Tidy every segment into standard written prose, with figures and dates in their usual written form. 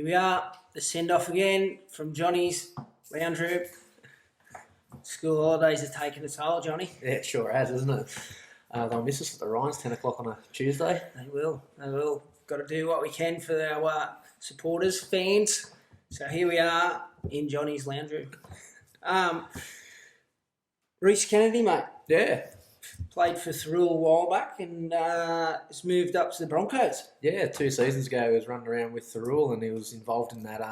we are, the send-off again from Johnny's lounge room. School holidays have taken a toll, Johnny. Yeah, it sure has, isn't it? They'll miss us at the Ryans, 10 o'clock on a Tuesday. They will. Got to do what we can for our supporters, fans. So here we are in Johnny's lounge room. Reece Kennedy, mate. Yeah. Played for Thirroul a while back and has moved up to the Broncos. Yeah, 2 seasons ago he was running around with Thirroul and he was involved in that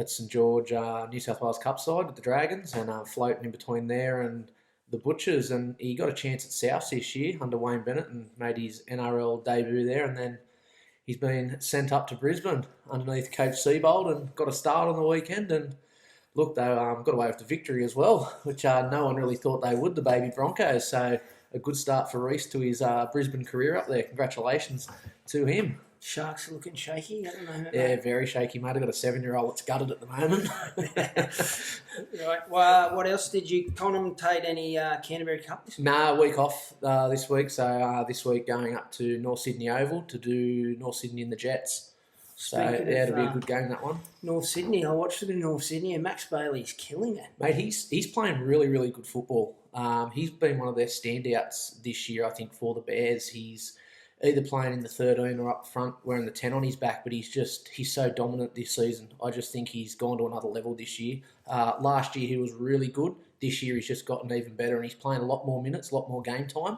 St George New South Wales Cup side with the Dragons and floating in between there and the Butchers, and he got a chance at Souths this year under Wayne Bennett and made his NRL debut there, and then he's been sent up to Brisbane underneath Coach Seabold and got a start on the weekend, and look, they got away with the victory as well, which no one really thought they would, the baby Broncos. So a good start for Reece to his Brisbane career up there. Congratulations to him. Sharks are looking shaky at the moment. Yeah, very shaky, mate. I've got a 7-year-old that's gutted at the moment. Right. Well, what else? Did you commentate any Canterbury Cup this week? Nah, week off this week. So this week going up to North Sydney Oval to do North Sydney and the Jets. So yeah, it'll be a good game, that one. North Sydney. I watched it in North Sydney and Max Bailey's killing it. Mate, he's playing really, really good football. He's been one of their standouts this year, I think, for the Bears. He's either playing in the 13 or up front wearing the 10 on his back, but he's so dominant this season. I just think he's gone to another level this year. Last year he was really good. This year he's just gotten even better and he's playing a lot more minutes, a lot more game time.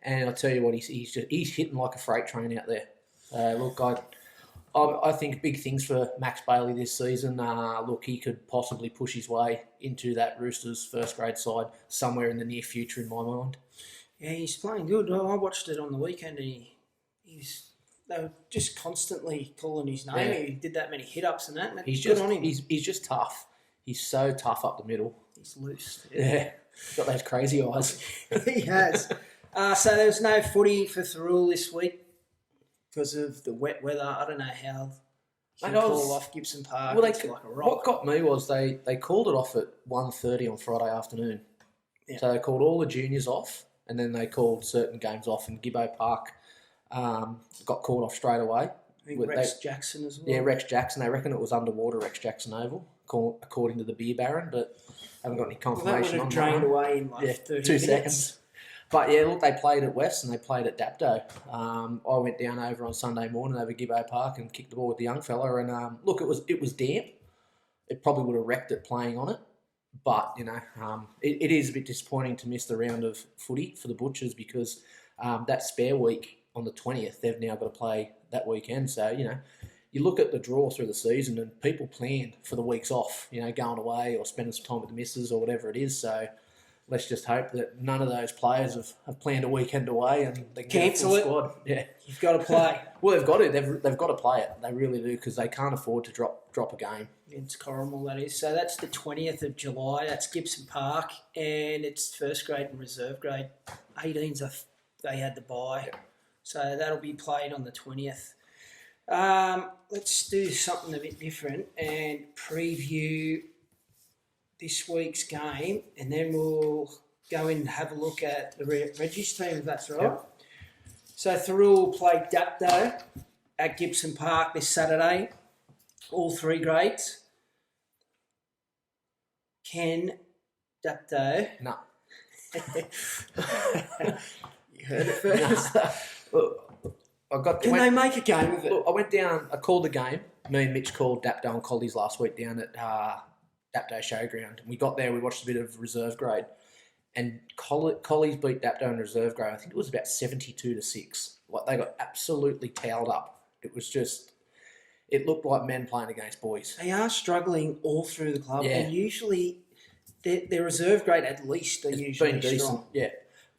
And I'll tell you what, he's hitting like a freight train out there. Look, I think big things for Max Bailey this season. Look, he could possibly push his way into that Roosters first grade side somewhere in the near future in my mind. Yeah, he's playing good. I watched it on the weekend and they were just constantly calling his name. Yeah. He did that many hit-ups and that. And he's good on him. He's just tough. He's so tough up the middle. He's loose. Yeah. Got those crazy eyes. He has. So there was no footy for Thirroul this week because of the wet weather. I don't know how you call off Gibson Park. Well, it's like a rock. What got me was they called it off at 1:30 on Friday afternoon. Yeah. So they called all the juniors off and then they called certain games off, and Gibbo Park got called off straight away. I think Rex Jackson as well. Yeah, Rex Jackson. They reckon it was underwater Rex Jackson Oval, according to the Beer Baron, but haven't got any confirmation on that. That would have drained away in 30 2 minutes. seconds. But yeah, look, they played at Wests and they played at Dapto. I went down over on Sunday morning over Gibbo Park and kicked the ball with the young fella, and look, it was damp. It probably would have wrecked it playing on it. But, it is a bit disappointing to miss the round of footy for the Butchers because that spare week on the 20th, they've now got to play that weekend. So, you look at the draw through the season and people plan for the weeks off, going away or spending some time with the missus or whatever it is. So let's just hope that none of those players have planned a weekend away and they can cancel it. Squad. Yeah, you've got to play. Well, they've got to. They've got to play it. They really do because they can't afford to drop a game. It's Corrimal, that is. So that's the 20th of July. That's Gibson Park, and it's first grade and reserve grade. 18s, they had the bye. Yep. So that'll be played on the 20th. Let's do something a bit different and preview this week's game, and then we'll go in and have a look at the Reggie's team, if that's right. Yep. So Thirroul played Dapto at Gibson Park this Saturday, all 3 grades. Ken Dapto. No. You heard it first. Look, Can they make a game of it? Look, I went down, I called the game. Me and Mitch called Dapto and Collies last week down at Dapto Showground. We got there, we watched a bit of reserve grade. And Collies beat Dapto in reserve grade. I think it was about 72-6. Like, they got absolutely towed up. It was just, it looked like men playing against boys. They are struggling all through the club. Yeah. And usually, their reserve grade at least are usually been decent, strong. Yeah.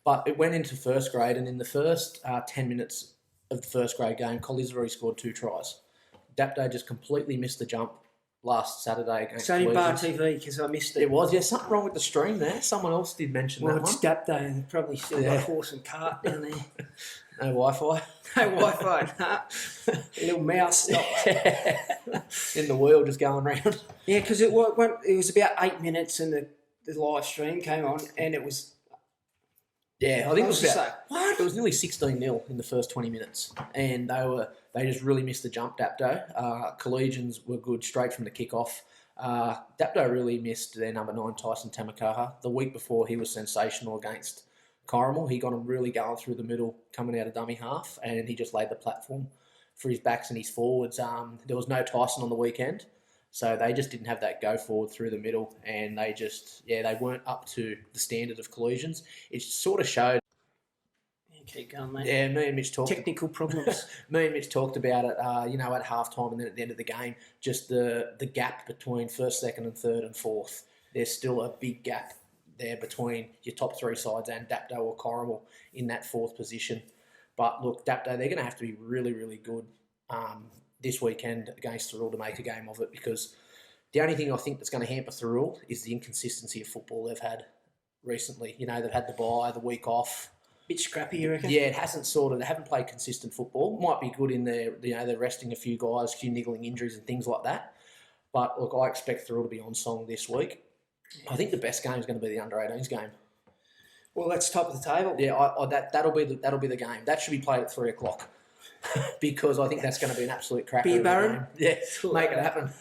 But it went into first grade, and in the first 10 minutes of the first grade game, Collies already scored 2 tries. Dapto just completely missed the jump last Saturday against It's only Bar TV because I missed it. It was, yeah, something wrong with the stream there. Someone else did mention that one. Well, it's Dapto. They probably still got horse and cart down there. No Wi-Fi? No Wi-Fi, nah. A little mouse stopped. In the wheel just going round. Yeah, because it was about 8 minutes and the live stream came on and it was Yeah, I think it was just about, like, what? it was nearly 16-0 in the first 20 minutes, and they just really missed the jump. Dapto, Collegians were good straight from the kickoff. Dapto really missed their number 9 Tyson Tamakaha. The week before, he was sensational against Corrimal. He got him really going through the middle, coming out of dummy half, and he just laid the platform for his backs and his forwards. There was no Tyson on the weekend, so they just didn't have that go forward through the middle, and they weren't up to the standard of Collegians. It sort of showed. Keep going, mate. Yeah, me and Mitch talked. Technical problems. Me and Mitch talked about it, at halftime and then at the end of the game. Just the gap between first, second, and third and fourth. There's still a big gap there between your top 3 sides and Dapto or Corrimal in that 4th position. But look, Dapto, they're going to have to be really, really good this weekend against Thirroul to make a game of it, because the only thing I think that's going to hamper Thirroul is the inconsistency of football they've had recently. They've had the bye, the week off. Bit scrappy, you reckon? Yeah, it hasn't they haven't played consistent football. Might be good in there, they're resting a few guys, a few niggling injuries and things like that. But look, I expect Thirroul to be on song this week. I think the best game is going to be the under-18s game. Well, that's top of the table. Yeah, that'll be the game. That should be played at 3:00 because I think that's going to be an absolute cracker. Beer Baron? Yeah, make it happen.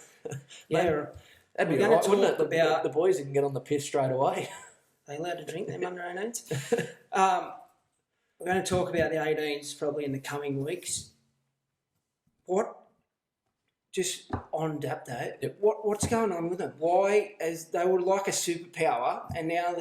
Yeah. That'd be right, wouldn't it? The boys can get on the piss straight away. Are they allowed to drink them under-18s? We're going to talk about the 18s probably in the coming weeks. Just on Dapto, Yep. what's going on with them? Why, as they were like a superpower, and now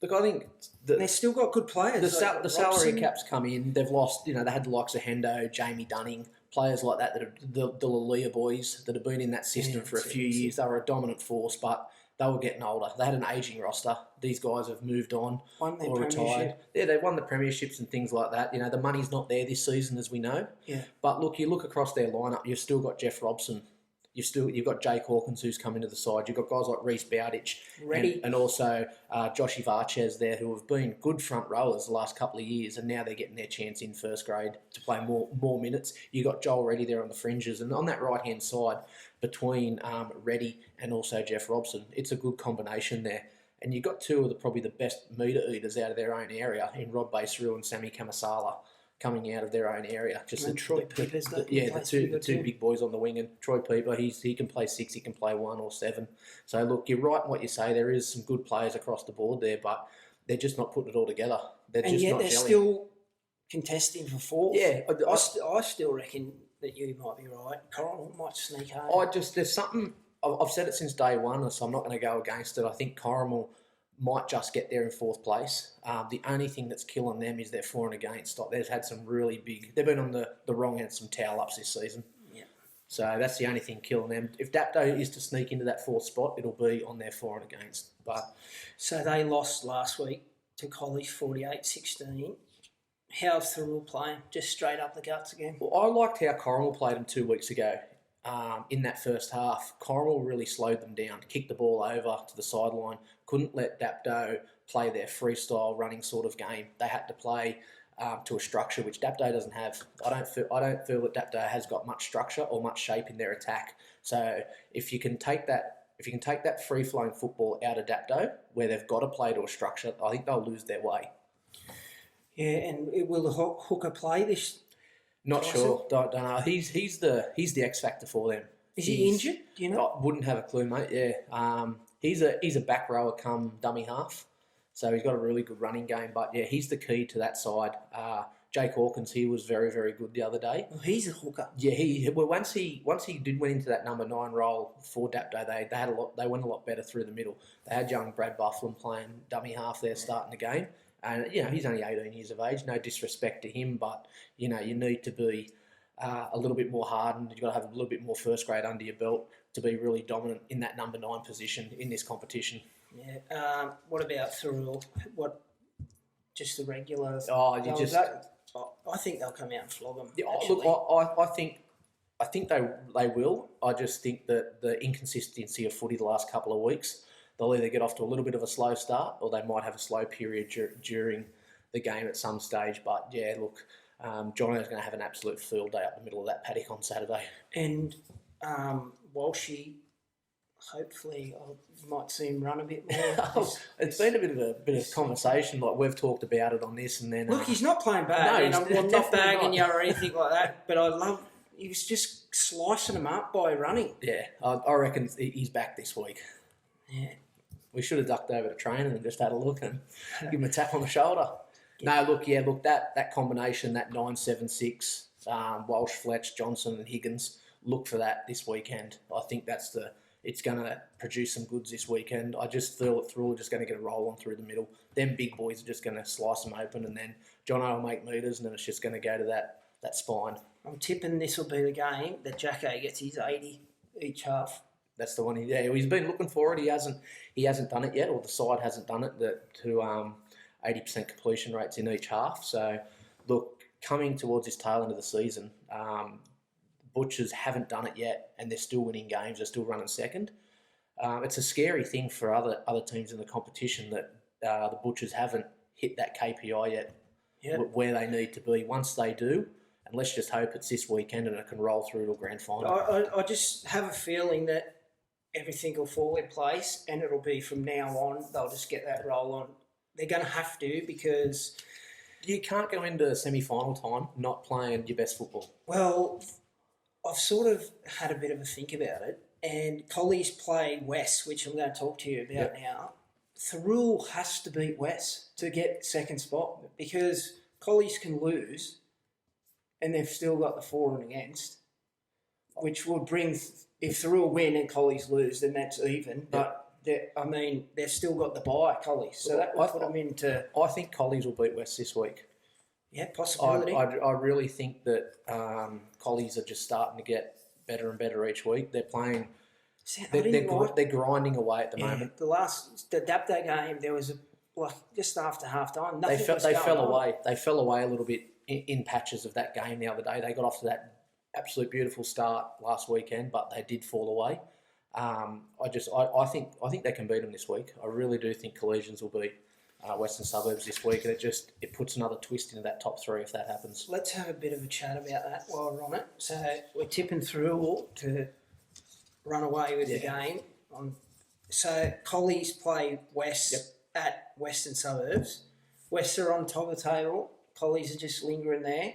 Look, I think they've still got good players. The salary caps come in. They've lost. They had the likes of Hendo, Jamie Dunning, players like that are the Lalia boys that have been in that system for a few years. They were a dominant force, but they were getting older. They had an ageing roster. These guys have moved on or retired. Yeah, they won the premierships and things like that. The money's not there this season, as we know. Yeah. But look, you look across their lineup. You've still got Jeff Robson. You've got Jake Hawkins who's come into the side. You've got guys like Reece Bowditch and also Joshy Varchez there, who have been good front rowers the last couple of years, and now they're getting their chance in first grade to play more minutes. You've got Joel Reddy there on the fringes, and on that right hand side between Reddy and also Jeff Robson, it's a good combination there. And you've got two of probably the best meter eaters out of their own area in Rod Baseru and Sammy Kamasala, coming out of their own area. Just and Troy Peeper's the two big boys on the wing, and Troy Peeper, he can play 6, he can play 1 or 7. So look, you're right in what you say. There is some good players across the board there, but they're just not putting it all together. They're Still contesting for 4th. Yeah, I still reckon that you might be right. Corrimal might sneak home. There's something. I've said it since day one, so I'm not going to go against it. I think Corrimal might just get there in 4th place. The only thing that's killing them is their for and against. They've had some really big. They've been on the wrong end, some towel ups this season. Yeah. So that's the only thing killing them. If Dapto is to sneak into that 4th spot, it'll be on their for and against. So they lost last week to Collies 48-16. How's Thirroul playing? Just straight up the guts again? Well, I liked how Corrimal played them 2 weeks ago. In that first half, Corrimal really slowed them down, kicked the ball over to the sideline, couldn't let Dapto play their freestyle running sort of game. They had to play to a structure which Dapto doesn't have. I don't feel that Dapto has got much structure or much shape in their attack. So if you can take that free flowing football out of Dapto, where they've got to play to a structure, I think they'll lose their way. Yeah, and will the hooker play this? Not sure. Don't know. He's the X factor for them. Is he injured? Do you know? I wouldn't have a clue, mate. Yeah. He's a back rower come dummy half, so he's got a really good running game. But yeah, he's the key to that side. Jake Hawkins, he was very, very good the other day. Well, he's a hooker. Yeah, once he did went into that number 9 role for Dapto, they went a lot better through the middle. They had young Brad Bufflin playing dummy half there, starting the game. And, he's only 18 years of age. No disrespect to him, but, you need to be a little bit more hardened. You've got to have a little bit more first grade under your belt to be really dominant in that number 9 position in this competition. Yeah. What about Thirroul? Just the regular? I think they'll come out and flog them. Yeah, look, I think they will. I just think that the inconsistency of footy the last couple of weeks, they'll either get off to a little bit of a slow start or they might have a slow period during the game at some stage. But, yeah, look, Jono's going to have an absolute field day up the middle of that paddock on Saturday. And Walshy, hopefully I might see him run a bit more. It's been a bit of conversation. Like we've talked about it on this, and then Look, he's not playing bad. No, and I'm not definitely bagging not. you or anything like that. But he was just slicing them up by running. Yeah, I reckon he's back this week. Yeah. We should have ducked over to training and just had a look and give him a tap on the shoulder. No, look, that combination, that 9-7-6, Walsh, Fletch, Johnson, and Higgins. Look for that this weekend. I think it's going to produce some goods this weekend. I just feel that Thirroul are just going to get a roll on through the middle. Them big boys are just going to slice them open, and then Jono will make meters, and then it's just going to go to that spine. I'm tipping this will be the game that Jacko gets his 80 each half. That's the one. He's been looking for it. He hasn't done it yet, or the side hasn't done it. To 80% completion rates in each half. So, look, coming towards this tail end of the season, Butchers haven't done it yet, and they're still winning games. They're still running second. It's a scary thing for other teams in the competition that the Butchers haven't hit that KPI yet, where they need to be. Once they do, and let's just hope it's this weekend and it can roll through to a grand final. I just have a feeling that everything will fall in place, and it'll be from now on. They'll just get that roll on. They're going to have to, because you can't go into semi-final time not playing your best football. Well, I've sort of had a bit of a think about it, and Collies play Wests, which I'm going to talk to you about now. Thirroul has to beat Wests to get second spot, because Collies can lose, and they've still got the for and against, which would bring, if Thirroul win and Collies lose, then that's even. But they've still got the bye, Collies, so that would put them into. I think Collies will beat West this week. Yeah, possibility. I really think that Collies are just starting to get better and better each week. They're playing. They're grinding away at the moment. The Dapto game, there was just after half time. They fell away. They fell away a little bit in patches of that game the other day. They got off to that absolute beautiful start last weekend, but they did fall away. I think they can beat them this week. I really do think Collegians will beat Western Suburbs this week, and it puts another twist into that top three if that happens. Let's have a bit of a chat about that while we're on it. So we're tipping Thirroul to run away with the game. So Collies play West at Western Suburbs. Wests are on top of the table. Collies are just lingering there.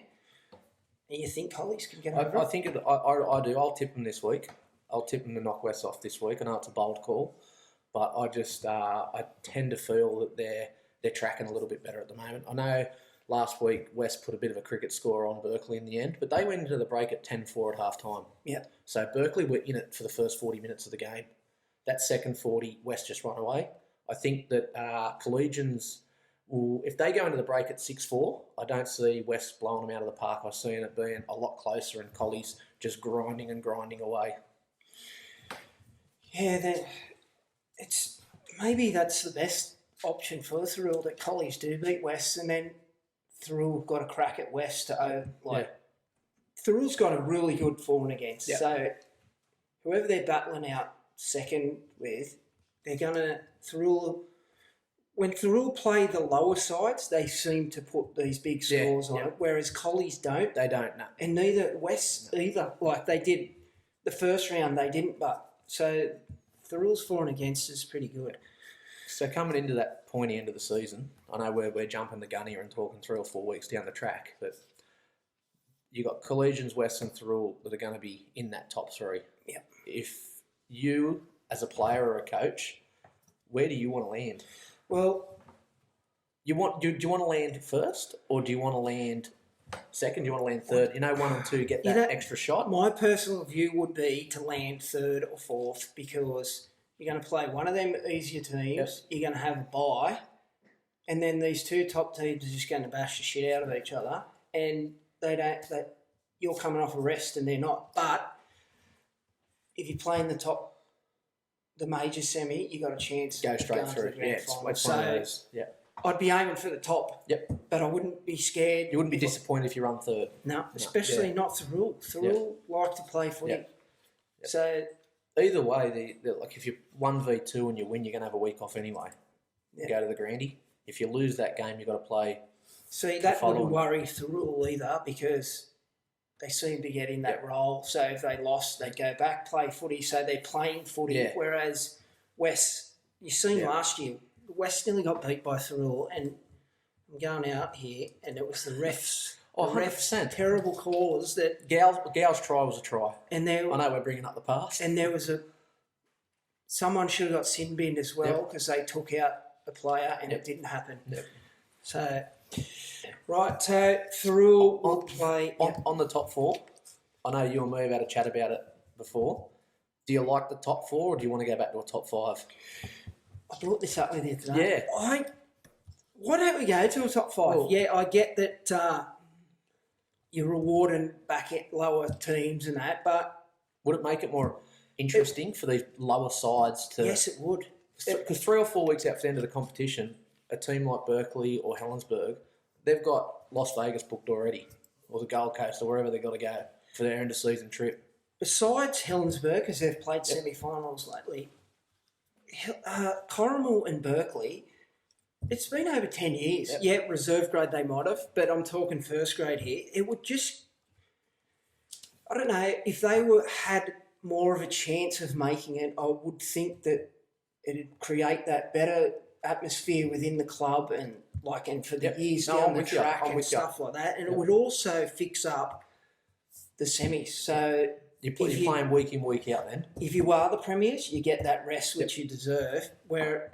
And you think Collies can get over I think I do. I'll tip them this week. I'll tip them to knock West off this week. I know it's a bold call, but I tend to feel that they're tracking a little bit better at the moment. I know last week West put a bit of a cricket score on Berkeley in the end, but they went into the break at 10-4 at half time. Yeah. So Berkeley were in it for the first 40 minutes of the game. That second 40, West just run away. I think that Collegians will, if they go into the break at 6-4, I don't see West blowing them out of the park. I see it being a lot closer and Collies just grinding away. Yeah, maybe that's the best option for Thirroul, that Collies do beat West, and then Thirroul got a crack at West Thirroul's got a really good for and against. Yeah. So whoever they're battling out second with, they're gonna when Thirroul play the lower sides, they seem to put these big scores on it, whereas Collies don't. They don't, no. And neither West either. Like they did the first round, they didn't, but so Thirroul's for and against is pretty good. So coming into that pointy end of the season, I know we're jumping the gun here and talking 3 or 4 weeks down the track, but you got Collegians, West and Thirroul that are going to be in that top 3. Yeah. If you, as a player or a coach, where do you want to land? Well, do you want to land first, or do you want to land second? Do you want to land third? 1 and 2 get that extra shot. My personal view would be to land third or fourth, because you're going to play one of them easier teams. Yes. You're going to have a bye, and then these 2 top teams are just going to bash the shit out of each other, and you're coming off a rest and they're not. But if you play in the major semi, you got a chance to go straight through. It's one of those. Yeah. I'd be aiming for the top. Yep. But I wouldn't be scared. You wouldn't be disappointed if you run third. No, especially not Thirroul. Thirroul like to play footy. Yep. So either way, if you're 1v2 and you win, you're going to have a week off anyway. Go to the Grandy. If you lose that game, you've got to play. See, that wouldn't worry Thirroul either, because they seem to get in that role. So if they lost, they go back, play footy. So they're playing footy. Yeah. Whereas West, you seen last year, West nearly got beat by Thirroul, and I'm going out here, and it was the refs. Oh, the 100%. Terrible calls that. Gal's try was a try. And there, I know we're bringing up the past. And there was someone should have got sin binned as well because they took out a player and it didn't happen. Yep. So, right, so Thirroul will play. On the top four, I know you and me have had a chat about it before. Do you like the top four, or do you want to go back to a top five? I brought this up with you today. Yeah. Why don't we go to a top five? Well, yeah, I get that you're rewarding back at lower teams and that, but... Would it make it more interesting for these lower sides to... Yes, it would. Because 3 or 4 weeks after the end of the competition, a team like Berkeley or Helensburgh, they've got Las Vegas booked already, or the Gold Coast, or wherever they've got to go for their end-of-season trip. Besides Helensburgh, because they've played semi-finals lately, Corrimal and Berkeley, it's been over 10 years. Yep. Yeah, reserve grade they might have, but I'm talking first grade here. It would just... I don't know, if they had more of a chance of making it, I would think that it'd create that better atmosphere within the club and for the years down the track and stuff like that. And it would also fix up the semis. So you're playing week in, week out then? If you are the premiers, you get that rest which you deserve,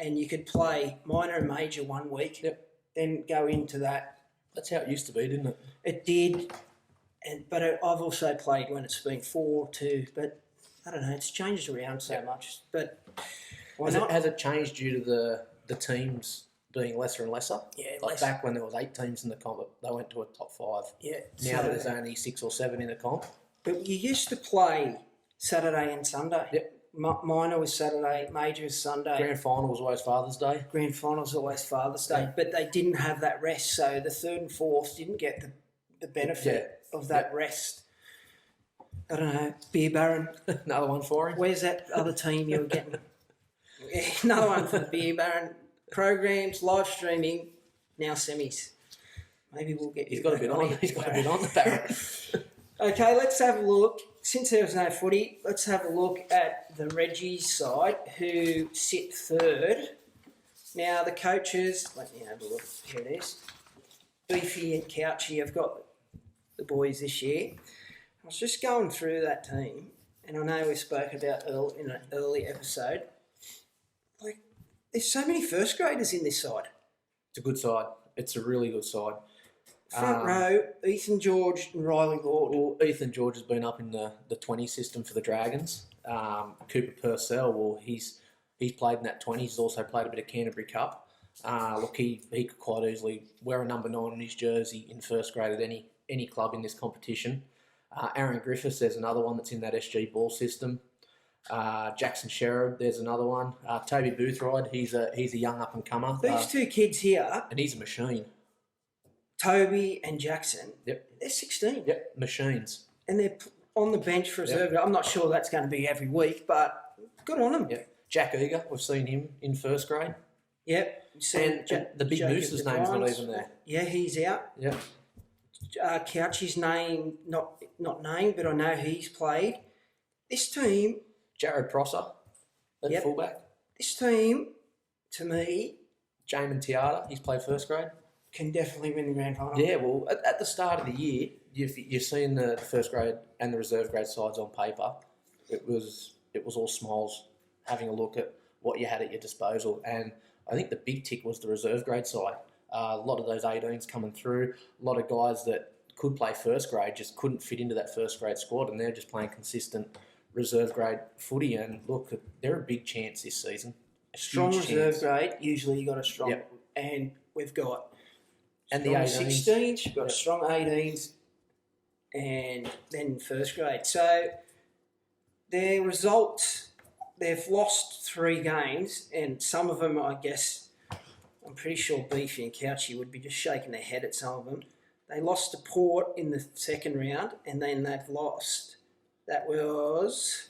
and you could play minor and major 1 week, then go into that. That's how it used to be, didn't it? It did, but I've also played when it's been 4-2, but I don't know, it's changed around so much. But why not? Has it changed due to the teams being lesser and lesser? Yeah, back when there was 8 teams in the comp, they went to a top 5. Yeah. Now that there's only 6 or 7 in the comp. But you used to play Saturday and Sunday. Yep. Minor was Saturday, major was Sunday. Grand final was always Father's Day. Grand final was always Father's Day, but they didn't have that rest, so the third and fourth didn't get the benefit of that rest. I don't know, Beer Baron. Another one for him. Where's that other team you were getting? Another one for the Beer Baron. Programs, live streaming, now semis. Maybe we'll get. He's got a bit on. He's got a bit on the Baron. Okay, let's have a look. Since there was no footy, let's have a look at the Reggie's side, who sit third. Now, the coaches, let me have a look. Here it is. Beefy and Couchy have got the boys this year. I was just going through that team, and I know we spoke about in an early episode. There's so many first graders in this side. It's a good side. It's a really good side. Front row, Ethan George and Riley Lord. Well, Ethan George has been up in the 20 system for the Dragons. Cooper Purcell, well, he's played in that 20. He's also played a bit of Canterbury Cup. Look, he could quite easily wear a number 9 on his jersey in first grade at any club in this competition. Aaron Griffiths, there's another one that's in that SG ball system. Jackson Sherrod, there's another one. Toby Boothroyd, he's a young up and comer. These two kids here, and he's a machine. Toby and Jackson, they're 16. Yep, machines. And they're on the bench for reserve. I'm not sure that's going to be every week, but good on them. Yep. Jack Eager, we've seen him in first grade. Yep. And the big Moose's name's not even there. Yeah, he's out. Yep. Couchy's name, not named, but I know he's played. This team... Jared Prosser, fullback. This team, to me... Jamin Tiata, he's played first grade. Can definitely win the grand final. Yeah, well, at the start of the year, you've seen the first grade and the reserve grade sides on paper. It was all smiles, having a look at what you had at your disposal. And I think the big tick was the reserve grade side. A lot of those 18s coming through, a lot of guys that could play first grade just couldn't fit into that first grade squad, and they're just playing consistent reserve grade footy. And look, they're a big chance this season. Strong reserve grade, usually you got a strong, and we've got and the 16s, you've got a strong 18s, and then first grade. So their results, they've lost 3 games, and some of them, I guess, I'm pretty sure Beefy and Couchy would be just shaking their head at some of them. They lost to Port in the second round, and then they've lost. That was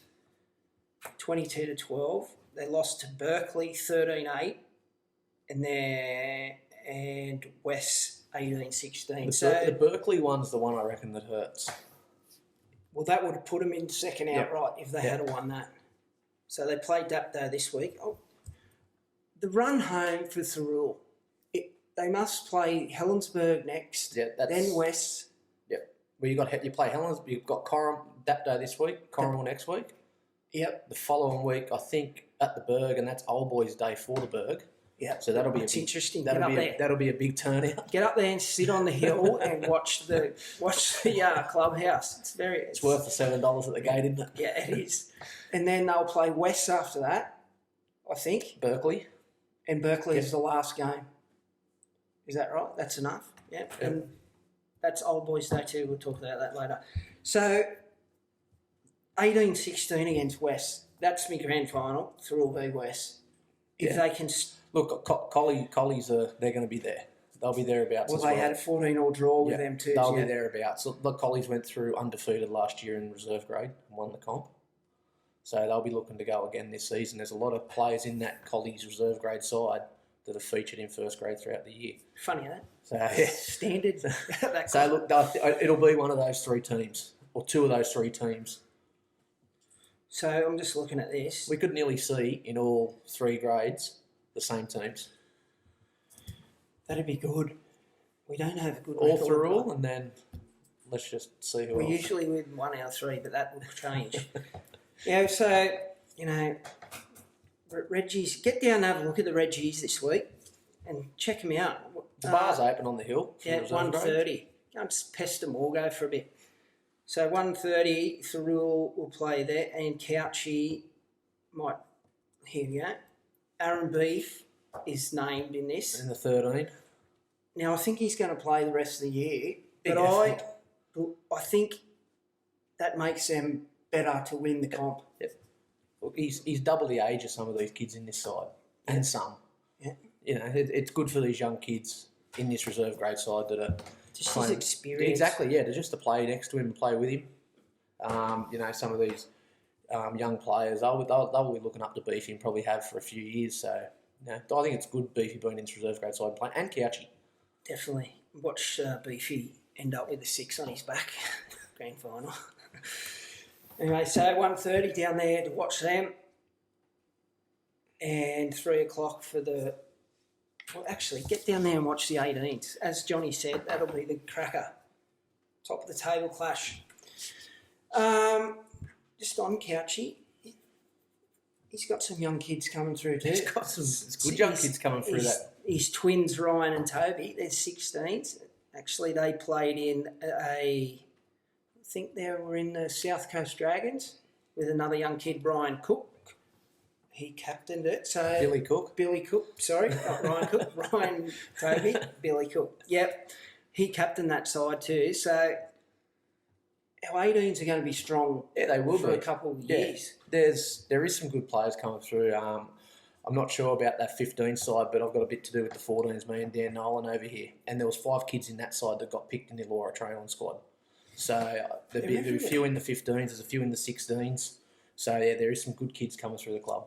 22-12. They lost to Berkeley 13-8, and Wests 18-16. The Berkeley one's the one I reckon that hurts. Well, that would have put them in second outright if they had won that. So they play Dapto this week. Oh, the run home for Thirroul, they must play Helensburgh next, then Wests. Yep. Well, you play Helens, you've got Dapto this week, Corrimal next week. Yep. The following week, I think, at the Berg, and that's Old Boys Day for the Berg. Yeah, so that'll be interesting. That'll be a big turnout. Get up there and sit on the hill and watch the clubhouse. It's worth the $7 at the gate, isn't it? Yeah, it is. And then they'll play West after that, I think. Berkeley, and Berkeley is the last game. Is that right? That's enough. Yeah, and that's Old Boys Day too. We'll talk about that later. So 18-16 against West. That's my grand final. Thirroul v West. If they can. Look, Collies they're going to be there. They'll be thereabouts. Well, they had a 14-all draw with them too. They'll be thereabouts. So the Collies went through undefeated last year in reserve grade and won the comp. So they'll be looking to go again this season. There's a lot of players in that Collies reserve grade side that are featured in first grade throughout the year. Funny, that. So Standard. So look, it'll be one of those three teams, or two of those three teams. So I'm just looking at this. We could nearly see in all three grades the same teams. That'd be good. We don't have a good all record. Thirroul, and then let's just see who else. We usually win 1 out of 3, but that will change. So, Reggie's, get down and have a look at the Reggie's this week and check them out. The bar's open on the hill. Yeah, 1:30. I'll just pester them all, go for a bit. So 1:30, Thirroul will play there, and Couchy might. Here we go. Aaron Beef is named in this. In the 13. Now I think he's going to play the rest of the year, but I think that makes them better to win the comp. Yep. Look, he's double the age of some of these kids in this side, and some. Yeah. It's good for these young kids in this reserve grade side that are just his experience. Exactly, yeah. To play next to him and play with him. Some of these young players, they'll be looking up to Beefy and probably have for a few years. So, I think it's good Beefy being in this reserve grade side and playing, and Couchy. Definitely. Watch Beefy end up with a 6 on his back. Grand final. Anyway, so 1:30 down there to watch them. And 3 o'clock for the... Well, actually, get down there and watch the 18s. As Johnny said, that'll be the cracker. Top of the table clash. Just on Couchy, he's got some young kids coming through too. He's got some good young kids coming through that. His twins, Ryan and Toby, they're 16s. Actually, they played in I think they were in the South Coast Dragons with another young kid, Brian Cook. He captained it. So Billy Cook, sorry, not Ryan Cook. Ryan Toby, Billy Cook. Yep, he captained that side too. So our 18s are going to be strong. Yeah, they will for be. A couple of years. There is some good players coming through. I'm not sure about that 15 side, but I've got a bit to do with the 14s. Me and Dan Nolan over here, and there was 5 kids in that side that got picked in the Laura Trail squad. So there'll be a few in the 15s. There's a few in the 16s. So yeah, there is some good kids coming through the club.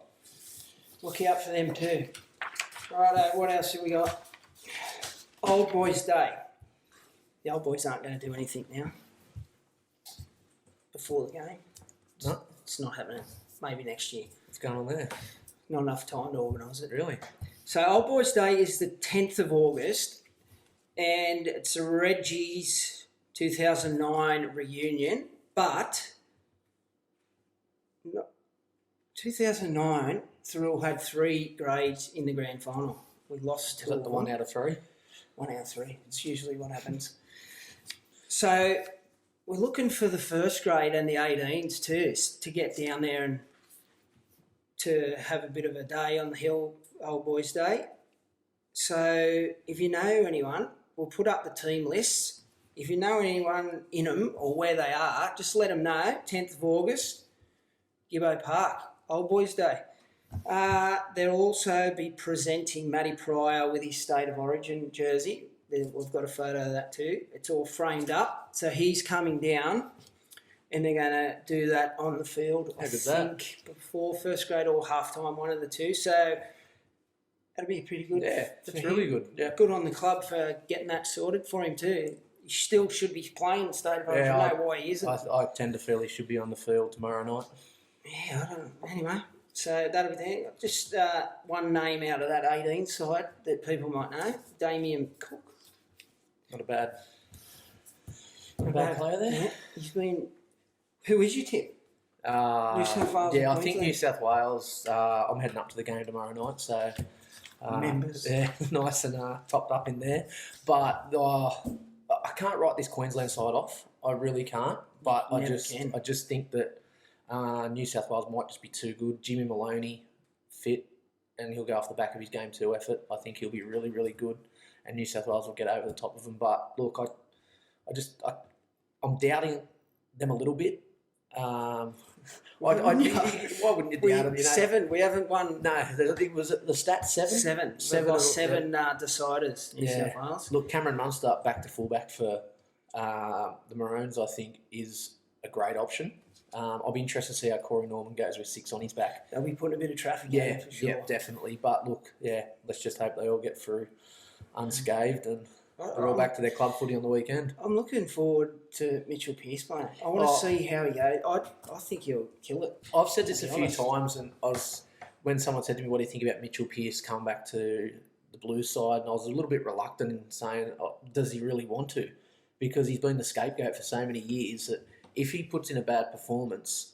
Look out for them too. Righto, what else have we got? Old Boys Day. The old boys aren't going to do anything now. Before the game. No. It's not happening. Maybe next year. What's going on there? Not enough time to organise it. Really? So Old Boys Day is the 10th of August, and it's a Reggie's 2009 reunion, but 2009, Thirroul had 3 grades in the grand final. We lost to... Is that the 1 out of 3? 1 out of 3. It's usually what happens. So we're looking for the first grade and the 18s too, to get down there and to have a bit of a day on the hill, Old Boys Day. So if you know anyone, we'll put up the team lists. If you know anyone in them or where they are, just let them know. 10th of August, Gibbo Park, Old Boys Day. They'll also be presenting Matty Pryor with his State of Origin jersey. We've got a photo of that too. It's all framed up. So he's coming down and they're going to do that on the field, I think, before first grade or halftime, one of the two. So that'll be pretty good. Yeah, that's really good. Yeah. Good on the club for getting that sorted for him too. he still should be playing State of Origin. I don't know why he isn't. I tend to feel he should be on the field tomorrow night. Yeah, I don't know. Anyway, so that'll be there. Just one name out of that 18 side that people might know, Damien Cook. Not a bad player there. Yeah. He's been... Who is your tip? New South Wales. Yeah, I think New South Wales. I'm heading up to the game tomorrow night, so members. Yeah, nice and topped up in there. But I can't write this Queensland side off. I really can't. But I just think that New South Wales might just be too good. Jimmy Maloney fit, and he'll go off the back of his game 2 effort. I think he'll be really, really good, and New South Wales will get over the top of them. But look, I'm doubting them a little bit. Why wouldn't you doubt them? 7. We haven't won. No, I think was it the stat 7? 7 deciders. New South Wales. Look, Cameron Munster back to fullback for the Maroons. I think is a great option. I'll be interested to see how Corey Norman goes with 6 on his back. They'll be putting a bit of traffic in for sure. Yeah, definitely. But look, let's just hope they all get through unscathed and they're all back to their club footy on the weekend. I'm looking forward to Mitchell Pearce playing. I want to see how he goes. I think he'll kill it. I've said this a few times, and when someone said to me, "What do you think about Mitchell Pearce coming back to the Blues side?" and I was a little bit reluctant in saying, "Does he really want to?" Because he's been the scapegoat for so many years that if he puts in a bad performance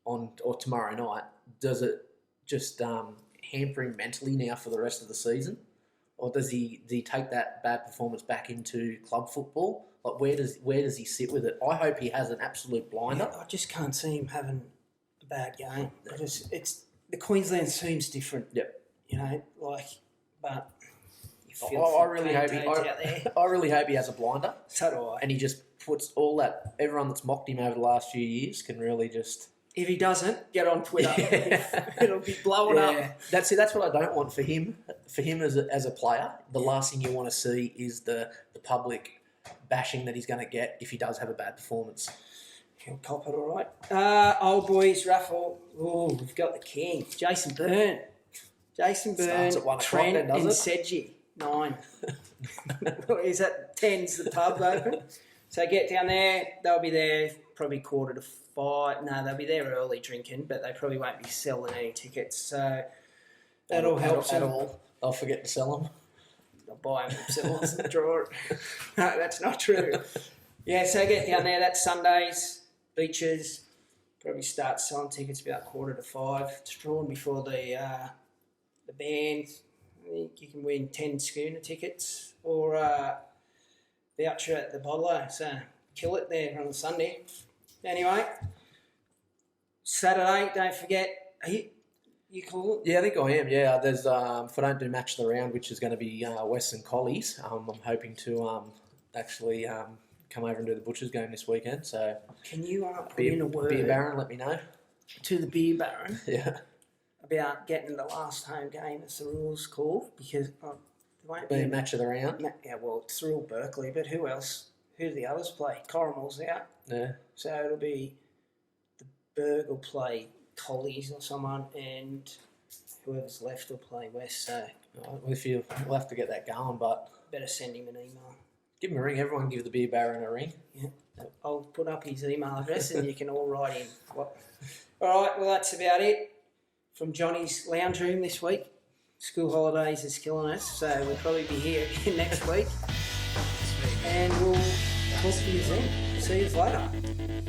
or tomorrow night, does it just hamper him mentally now for the rest of the season? Or does he take that bad performance back into club football? Like where does he sit with it? I hope he has an absolute blinder. Yeah, I just can't see him having a bad game. It's the Queensland team's different. Yep. But I really hope he has a blinder. So do I. And he just puts all that everyone that's mocked him over the last few years can really just. If he doesn't, get on Twitter. It'll be blowing up. That's what I don't want for him. For him as a player, the last thing you want to see is the public bashing that he's going to get if he does have a bad performance. He'll cop it all right. Old boys, Raffle. Oh, we've got the king. Jason Byrne. Starts at 1 Trent then, and does Sedgie. 9. Is that 10's the pub open? So get down there. They'll be there probably 4:45. No, they'll be there early drinking, but they probably won't be selling any tickets. So that'll help at all. They'll forget to sell them. They'll buy them themselves and draw it. No, that's not true. Yeah, so get down there. That's Sundays, beaches. Probably start selling tickets about 4:45. It's drawn before the band. I think you can win 10 schooner tickets or voucher at the Bottle. So kill it there on Sunday. Anyway, Saturday, don't forget. You cool? Yeah, I think I am. Yeah, there's if I don't do match of the round, which is going to be Wests Collies. I'm hoping to actually come over and do the Butchers game this weekend. So can you put in a word? Beer Baron, let me know. To the Beer Baron. Yeah. About getting the last home game, as the rules call, because there won't be a match of the round. Yeah, well, it's Thirroul Berkeley, but who else? Who do the others play? Coromal's out. Yeah. So it'll be the Berg will play Collies or someone, and whoever's left will play West. So we'll have to get that going, but better send him an email. Give him a ring. Everyone give the Beer Baron a ring. Yeah. I'll put up his email address and you can all write in. All right, well, that's about it from Johnny's lounge room this week. School holidays is killing us, so we'll probably be here again next week. And we'll talk to you then. See you later.